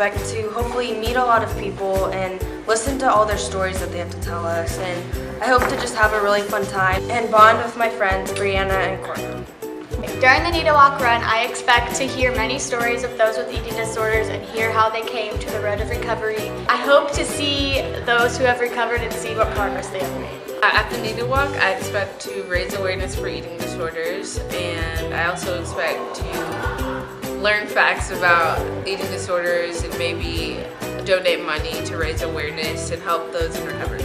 expect to hopefully meet a lot of people and listen to all their stories that they have to tell us. And I hope to just have a really fun time and bond with my friends Breanna and Courtlyn. During the NEDA Walk Run, I expect to hear many stories of those with eating disorders and hear how they came to the road of recovery. I hope to see those who have recovered and see what progress they have made. At the NEDA Walk, I expect to raise awareness for eating disorders, and I also expect to learn facts about eating disorders and maybe donate money to raise awareness and help those in recovery.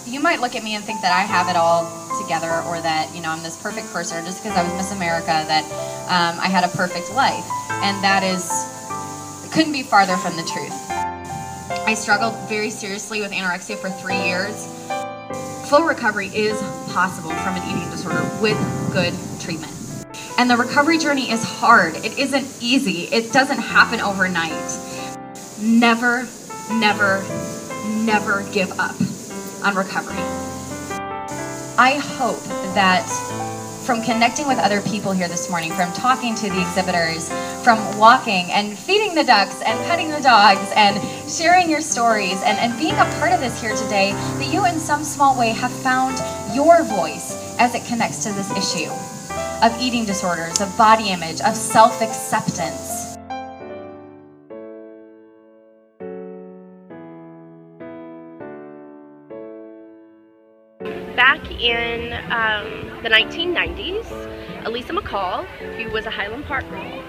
You might look at me and think that I have it all together, or that, you know, I'm this perfect person, or just because I was Miss America that I had a perfect life. And that couldn't be farther from the truth. I struggled very seriously with anorexia for 3 years. Full recovery is possible from an eating disorder with good treatment. And the recovery journey is hard. It isn't easy. It doesn't happen overnight. Never, never, never give up on recovery. I hope that from connecting with other people here this morning, from talking to the exhibitors, from walking and feeding the ducks and petting the dogs and sharing your stories and being a part of this here today, that you in some small way have found your voice as it connects to this issue of eating disorders, of body image, of self-acceptance. Back in the 1990s, Elisa who was a Highland Park girl,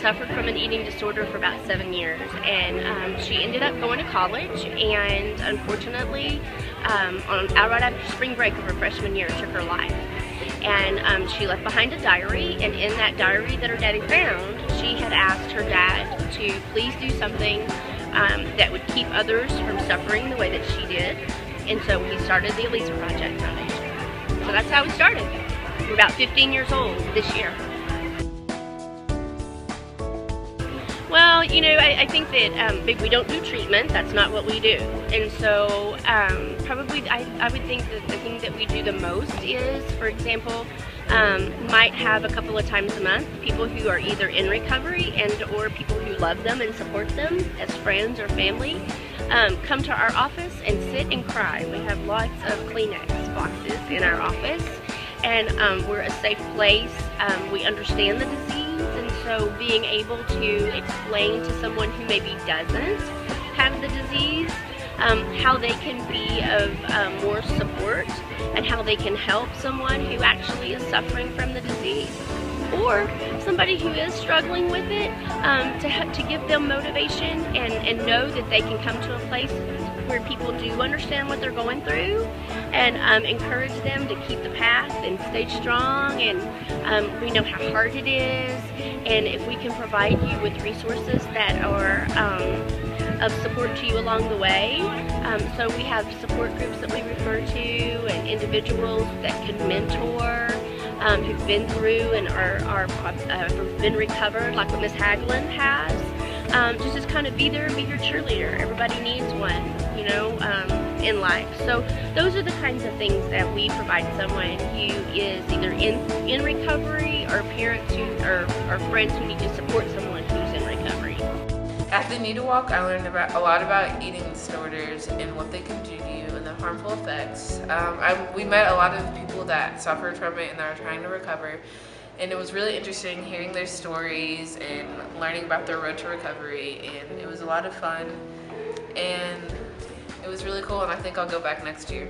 suffered from an eating disorder for about 7 years, and she ended up going to college, and unfortunately, right after spring break of her freshman year, took her life. And she left behind a diary, and in that diary that her daddy found, she had asked her dad to please do something that would keep others from suffering the way that she did. And so we started the Elisa Project Foundation. So that's how we started. We're about 15 years old this year. Well, you know, I think that we don't do treatment. That's not what we do. And so probably I would think that the thing that we do the most is, for example, might have a couple of times a month people who are either in recovery and or people who love them and support them as friends or family come to our office and sit and cry. We have lots of Kleenex boxes in our office, and we're a safe place. We understand the disease. And so being able to explain to someone who maybe doesn't have the disease how they can be of more support and how they can help someone who actually is suffering from the disease, or somebody who is struggling with it, to give them motivation and know that they can come to a place where people do understand what they're going through, and encourage them to keep the path and stay strong. And we know how hard it is, and if we can provide you with resources that are of support to you along the way. So we have support groups that we refer to, and individuals that can mentor, who've been through and are been recovered, like what Miss Haglund has. Just as kind of be your cheerleader. Everybody needs one, you know, in life. So those are the kinds of things that we provide someone who is either in recovery, or parents who or friends who need to support someone who's in recovery. At the NEDA Walk, I learned a lot about eating disorders and what they can do to you and the harmful effects. We met a lot of people that suffered from it and that are trying to recover. And it was really interesting hearing their stories and learning about their road to recovery, and it was a lot of fun, and it was really cool, and I think I'll go back next year.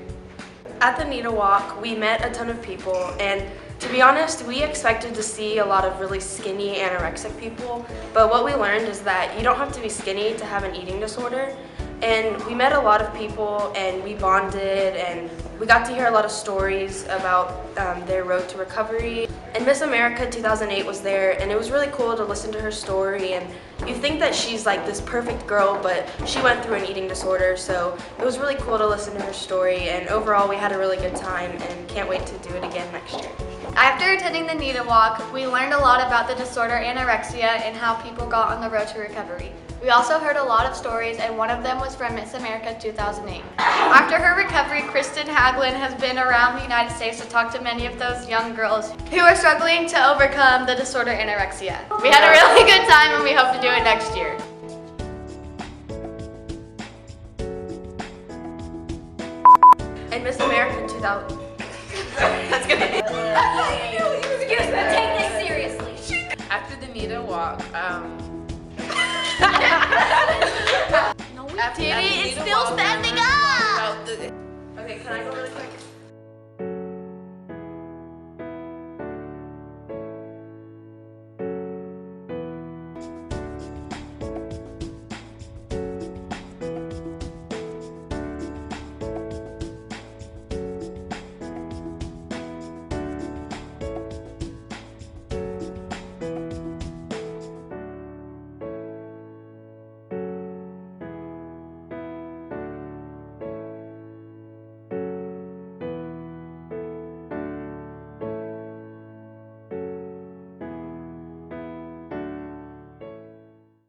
At the NEDA Walk, we met a ton of people, and to be honest, we expected to see a lot of really skinny anorexic people, but what we learned is that you don't have to be skinny to have an eating disorder. And we met a lot of people, and we bonded, and we got to hear a lot of stories about their road to recovery. And Miss America 2008 was there, and it was really cool to listen to her story. And you think that she's like this perfect girl, but she went through an eating disorder, so it was really cool to listen to her story. And overall, we had a really good time, and can't wait to do it again next year. After attending the NEDA Walk, we learned a lot about the disorder anorexia and how people got on the road to recovery. We also heard a lot of stories, and one of them was from Miss America 2008. After her recovery, Kristen Haglund has been around the United States to talk to many of those young girls who are struggling to overcome the disorder anorexia. We had a really good time, and we hope to do it next year. And Miss America 2000. That's good. Excuse me, take this seriously. After the NEDA Walk, No, we did it. It's still standing up. Okay, can I go really quick?